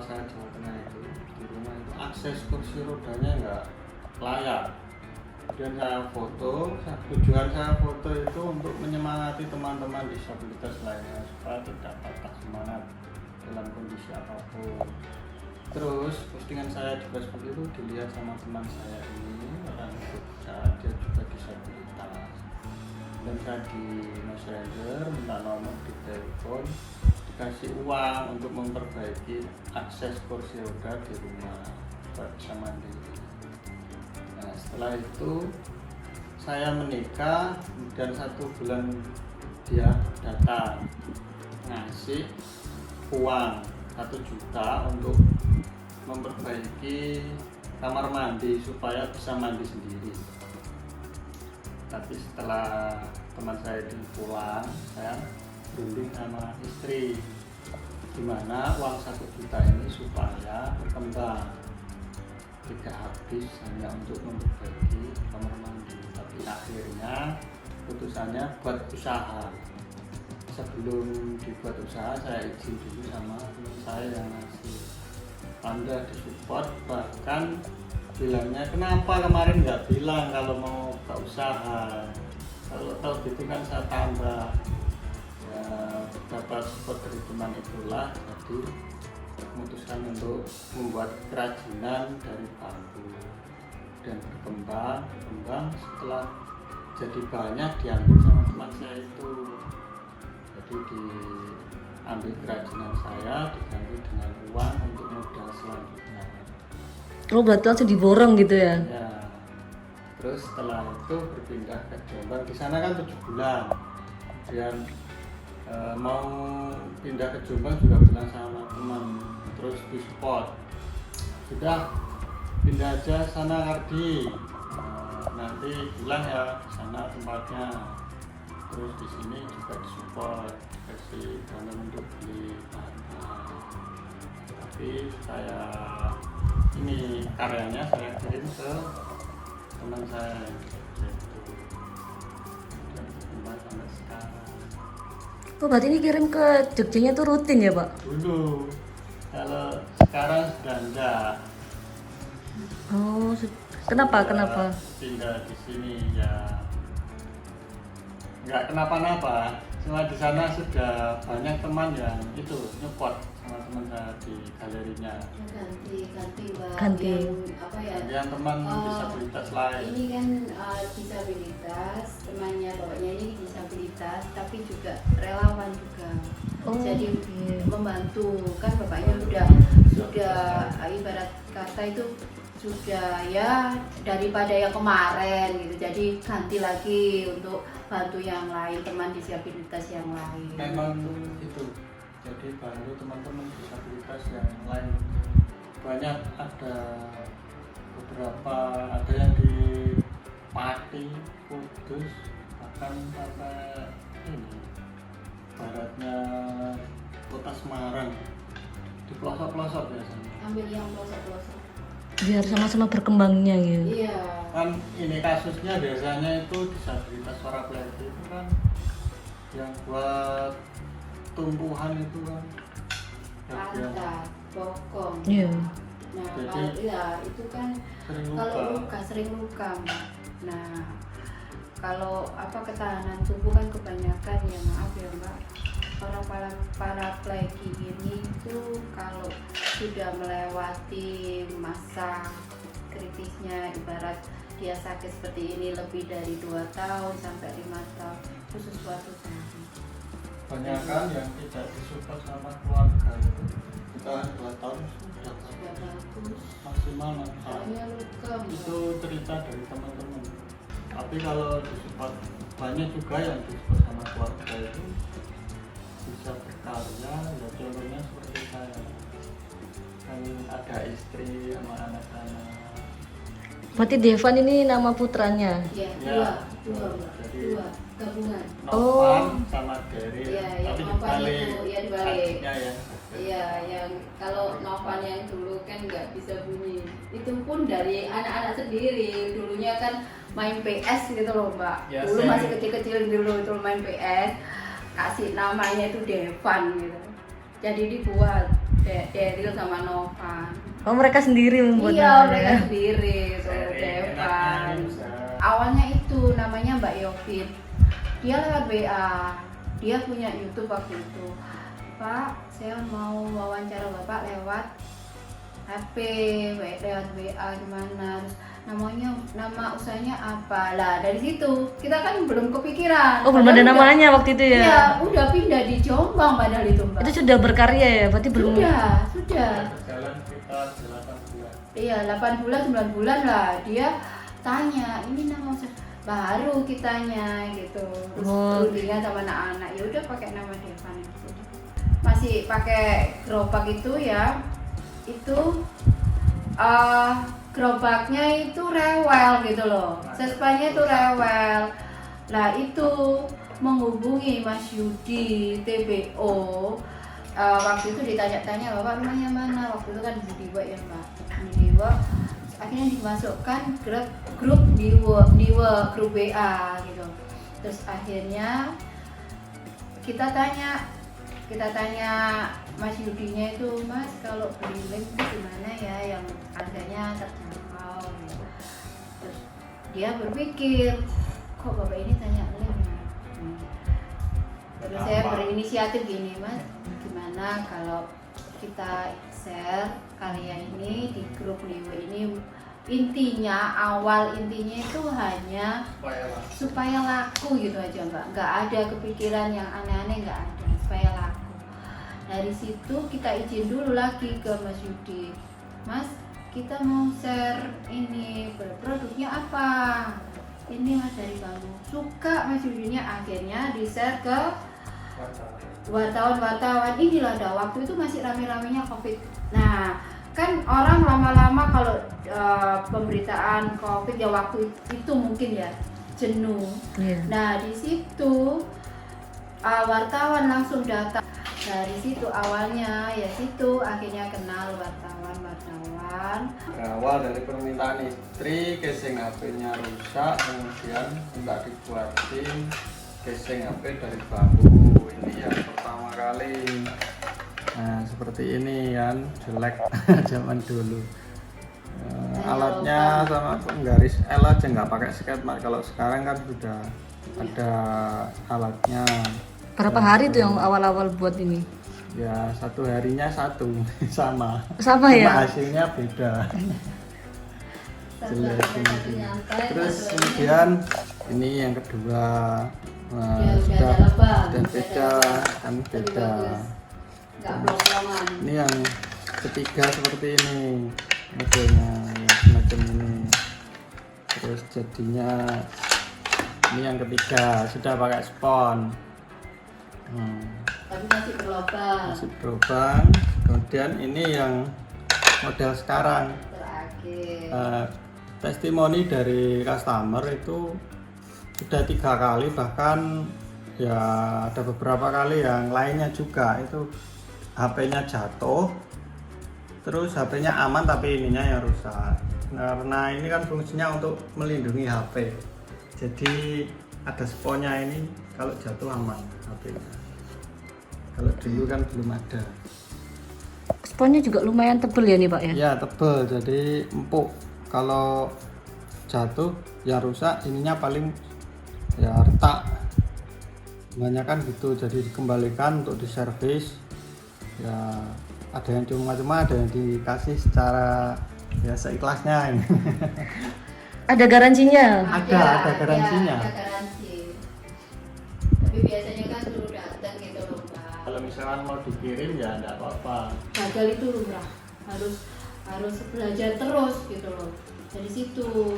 saya Jawa Tengah itu, di rumah itu akses kursi rodanya nggak layak. Dan saya foto, tujuan saya foto itu untuk menyemangati teman-teman disabilitas lainnya supaya tidak patah semangat dalam kondisi apapun. Terus postingan saya di Facebook itu dilihat sama teman saya ini, orang Jogja, dia juga disabilitas. Dan saya di Messenger minta nomor di telepon, dikasih uang untuk memperbaiki akses kursi roda di rumah supaya bisa mandiri. Nah, setelah itu saya menikah dan 1 bulan dia datang ngasih uang 1 juta untuk memperbaiki kamar mandi supaya bisa mandi sendiri. Tapi setelah teman saya itu pulang, saya berunding sama istri gimana uang 1 juta ini supaya berkembang, tidak habis hanya untuk memperbaiki kamar mandi. Tapi akhirnya putusannya buat usaha. Sebelum dibuat usaha saya izin dulu sama teman saya yang ngasih. Anda disupport, bahkan bilangnya kenapa kemarin nggak bilang kalau mau buka usaha. Kalau tahu gitu kan saya tambah. Ya, beberapa support dari teman itulah jadi memutuskan untuk membuat kerajinan dari bambu dan berkembang setelah jadi banyak diambil sama teman saya itu. Jadi diambil kerajinan saya diganti dengan uang untuk modal selanjutnya. Oh, berarti langsung diborong gitu ya? Ya. Terus setelah itu berpindah ke Jombang. Di sana kan 7 bulan. Kemudian mau pindah ke Jombang juga bilang sama teman, terus di support. Sudah pindah aja sana Ardi. Nanti bilang ya sana tempatnya. Terus di sini juga disupport, kasih dana untuk beli bahan. Tapi saya ini karyanya saya kirim ke teman saya gitu. Dan berkembang sampai sekarang. Oh, berarti ini kirim ke Jogjanya tuh rutin ya, Pak? Dulu, kalau sekarang sudah enggak. Oh, kenapa? Kenapa? Tinggal di sini ya nggak kenapa-napa. Cuma di sana sudah banyak teman yang itu nyupport sama teman saya di galerinya. Ganti Mbak. Ganti. Yang apa ya? Yang teman disabilitas lain. Ini kan disabilitas, temannya bapaknya ini disabilitas, tapi juga relawan juga. Oh, Jadi iya. membantu kan bapaknya sudah ibarat kata itu sudah ya daripada yang kemarin gitu. Jadi ganti lagi untuk bantu yang lain, teman disabilitas yang lain. Memang itu. Jadi bantu teman-teman disabilitas yang lain. Banyak ada beberapa, ada yang di Pati, Kudus, bahkan sampai ini baratnya kota Semarang, di pelosok-pelosok biasanya. Ambil yang pelosok-pelosok. Biar sama-sama berkembangnya gitu. Iya. Kan ini kasusnya biasanya itu disabilitas paraplegia itu kan yang buat tumbuhan itu kan Pantat, bokong. Iya. Nah, Jadi, kalau ya itu kan sering kalau luka. luka sering luka, Mbak. Nah, kalau ketahanan tubuh kan kebanyakan ya maaf ya, Mbak. Orang paraplegia ini itu kalau sudah melewati masa kritisnya, ibarat dia sakit seperti ini lebih dari 2 tahun sampai 5 tahun, itu sesuatu yang Banyak kan yang tidak disupport sama keluarga itu ditahan 2 tahun sudah sudah bagus. maksimal 6 tahun. Soalnya luka, Mbak. Itu cerita dari teman-teman. Tapi kalau disupport, banyak juga yang disupport sama keluarga itu bisa berkarya, ya contohnya seperti saya kan ada istri sama anak-anak. Berarti Devan ini nama putranya. Ya, Ya. dua, Mbak. Jadi- Dua gabungan. Novan sama Dery, Iya, yang tapi Novan dibalik itu, ya dibalik. adiknya ya. Iya, yang kalau Novan yang dulu kan nggak bisa bunyi. Itu pun dari anak-anak sendiri. Dulunya kan main PS gitu loh, Mbak. Ya, Dulu saya- masih kecil-kecil dulu itu main PS. Kasih namanya itu Devan gitu. Jadi dibuat Daryl sama Novan. Oh, mereka sendiri membuat Iya, namanya. mereka sendiri tuh, Devan. Awalnya itu namanya Mbak Yovin. Dia lewat WA. Dia punya YouTube waktu itu. Pak, saya mau wawancara Bapak lewat HP, lewat WA gimana? Terus nama usahanya apa? Lah dari situ kita kan belum kepikiran. Oh, belum ada Padahal namanya waktu itu ya? Iya, udah pindah di Jombang padahal itu Mbak. Itu sudah berkarya ya? Berarti belum. Sudah. Berjalan sekitar 8 bulan. Iya, 8 bulan, 9 bulan lah. Dia tanya, ini nama saya baru kitanya gitu. Terus Oh. rundingan sama anak-anak. Ya udah pakai nama Devan gitu. Masih pakai gerobak itu ya. Itu gerobaknya itu rewel gitu loh. Sespanya itu rewel. Nah, itu menghubungi Mas Yudi TBO. Waktu itu ditanya-tanya, Bapak rumahnya mana? Waktu itu kan di Budiwa ya Mbak. Budiwa. Akhirnya dimasukkan grup grup WA gitu. Terus akhirnya kita tanya Mas Yudinya itu, Mas kalau beli lem itu gimana ya yang harganya terjangkau gitu. Terus dia berpikir, kok Bapak ini tanya lem ya? Terus saya berinisiatif gini, Mas, gimana kalau kita share karya ini di grup Niwe ini. Awal intinya itu hanya supaya laku gitu aja Mbak. Nggak ada kepikiran yang aneh-aneh, nggak ada, supaya laku. Dari situ kita izin dulu lagi ke Mas Yudi, Mas kita mau share ini, produknya apa? Ini Mas dari kamu. Suka Mas Yudinya, akhirnya di share ke wartawan. Inilah ada waktu itu masih rame-ramenya COVID. Nah kan orang lama-lama kalau pemberitaan COVID ya waktu itu mungkin ya jenuh. Iya. Nah di situ wartawan langsung datang. Dari situ awalnya ya situ akhirnya kenal wartawan. Berawal dari permintaan istri, casing HP-nya rusak, kemudian minta dibuatin casing HP dari bambu. Ini yang pertama kali. Nah seperti ini kan, jelek zaman dulu. Alatnya sama penggaris L aja nggak pakai sketmat. Kalau sekarang kan sudah ada alatnya. Berapa hari tuh yang awal-awal buat ini? Ya satu harinya satu sama. Sama Cuma ya? hasilnya beda. Jelek ini. Terus Terus kemudian ini yang kedua. Nah, Ya, udah sudah ada lebah, dan udah beda ada. kan Lebih beda. bagus. Nggak bolongan. Ini yang ketiga seperti ini modelnya yang semacam ini. Terus jadinya ini yang ketiga sudah pakai spon. Tapi masih berlubang. Masih berlubang. Kemudian ini yang model sekarang. Terakhir. Testimoni dari customer itu sudah 3 kali, bahkan ya ada beberapa kali yang lainnya juga itu HP-nya jatuh, terus HP-nya aman tapi ininya yang rusak. Karena ini kan fungsinya untuk melindungi HP, jadi ada sponnya ini, kalau jatuh aman HP-nya. Kalau dulu kan belum ada. Sponnya juga lumayan tebel ya nih Pak ya? Ya tebel, jadi empuk. Kalau jatuh ya rusak, ininya paling ya retak. Kebanyakan gitu, jadi dikembalikan untuk diservis. Ya ada yang cuma-cuma, ada yang dikasih secara ya seikhlasnya ini. Ada garansinya? Ada garansinya. Ada garansi. Tapi biasanya kan suruh datang gitu loh Pak. Kalau misalkan mau dikirim ya enggak apa-apa. Gagal itu lumrah. Harus belajar terus gitu loh. Dari situ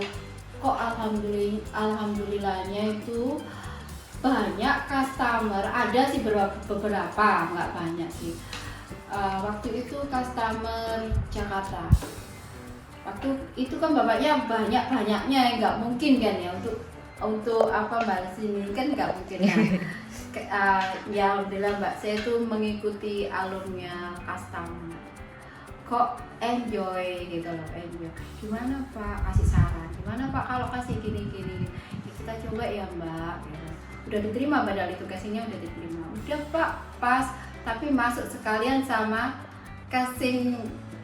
kok alhamdulillahnya itu banyak customer, ada sih beberapa, nggak banyak sih. Waktu itu customer Jakarta. Waktu itu kan bapaknya banyaknya, nggak mungkin kan ya untuk apa balas ini kan nggak mungkin ya. Ya alhamdulillah Mbak, saya tuh mengikuti alurnya customer. Kok enjoy gitu loh, enjoy. Gimana Pak, kasih saran. Gimana Pak kalau kasih gini-gini? Ya, kita coba ya Mbak. Gitu. Udah diterima padahal itu casingnya udah diterima. Udah Pak, pas. Tapi masuk sekalian sama casing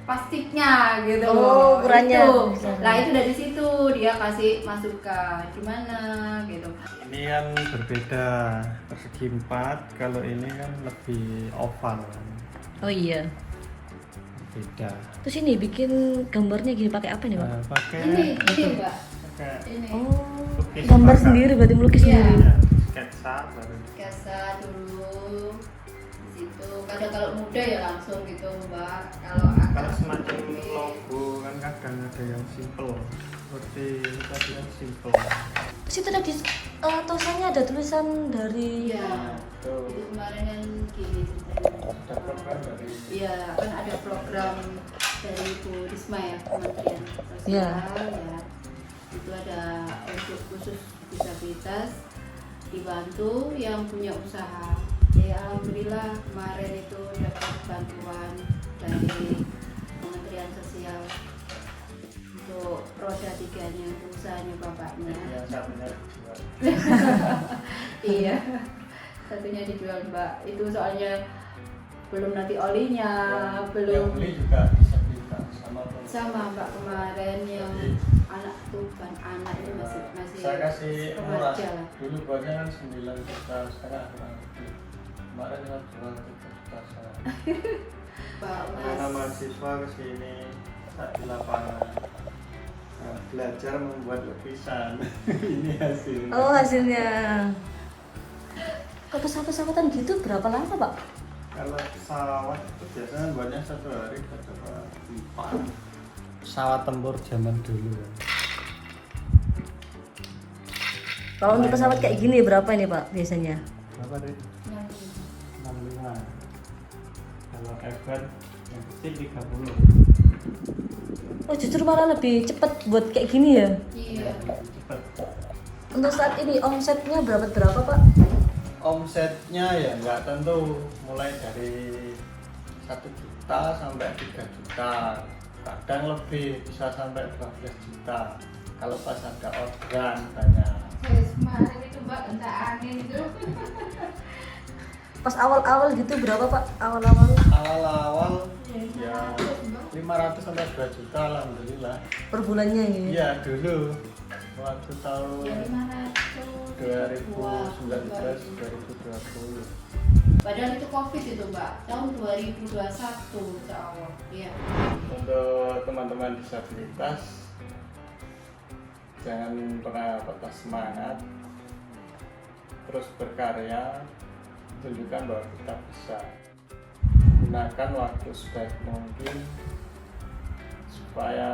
plastiknya gitu. Oh, ukurannya. Itu. Nah itu dari situ dia kasih masukan gimana gitu. Ini kan berbeda, persegi 4, kalau ini kan lebih oval. Oh iya. Beda. Terus ini bikin gambarnya gini pakai apa nih Pak? Pakai Ini mbak, pakai ini Oh, lukis gambar pakai- sendiri berarti melukis Iya. sendiri. ya, sketsa baru. biasa dulu di situ. Kadang kalau muda ya langsung gitu mbak. Kalau Kalau semacam logo kan kadang ada yang simple. Seperti ini tadi yang simple. Terus itu tadi tulisannya ada tulisan dari iya Tuh, itu kemarin kan gini ceritanya. ada program dari Iya, kan ada program dari Bu Risma ya, Kementerian Sosial Iya. ya. Itu ada untuk khusus disabilitas dibantu yang punya usaha. Ya alhamdulillah kemarin itu dapat bantuan dari Kementerian Sosial untuk roda 3-nya usahanya bapaknya. yang satunya dijual. Iya. Satunya dijual mbak. Itu soalnya belum nanti olinya, Yang belum beli juga disabilitas sama mbak kemarin yang anak Tuban anak itu masih saya kasih murah remaja lah. dulu buatnya kan 9 juta, sekarang kurang lebih kemarin kan jual 3 juta saya. Pak Anak Mas mahasiswa kesini saat di lapangan belajar membuat lukisan. Ini hasil. Oh hasilnya. Kalau pesawat-pesawatan gitu berapa lama Pak? Kalau pesawat itu biasanya buatnya 1 hari atau 4. Pesawat tempur zaman dulu. Kalau untuk pesawat kayak gini berapa ini Pak biasanya? Berapa deh? 65. Kalau Ever yang kecil 30. Oh justru malah lebih cepet buat kayak gini ya? iya Cepat. Untuk saat ini omsetnya berapa Pak? Omsetnya ya nggak tentu, mulai dari 1 juta sampai 3 juta, kadang lebih bisa sampai 12 juta kalau pas ada orderan banyak. kemarin itu mbak entah angin itu Pas awal-awal gitu berapa Pak? Awal-awal Awal-awal ya 500 sampai 2 juta alhamdulillah. per bulannya ini? Iya dulu waktu tahun ya 500 2019 2020. padahal itu covid itu mbak tahun 2021 insya Allah iya. Untuk teman-teman disabilitas, jangan pernah patah semangat, terus berkarya, tunjukkan bahwa kita bisa. Gunakan waktu sebaik mungkin supaya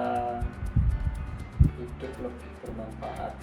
hidup lebih bermanfaat.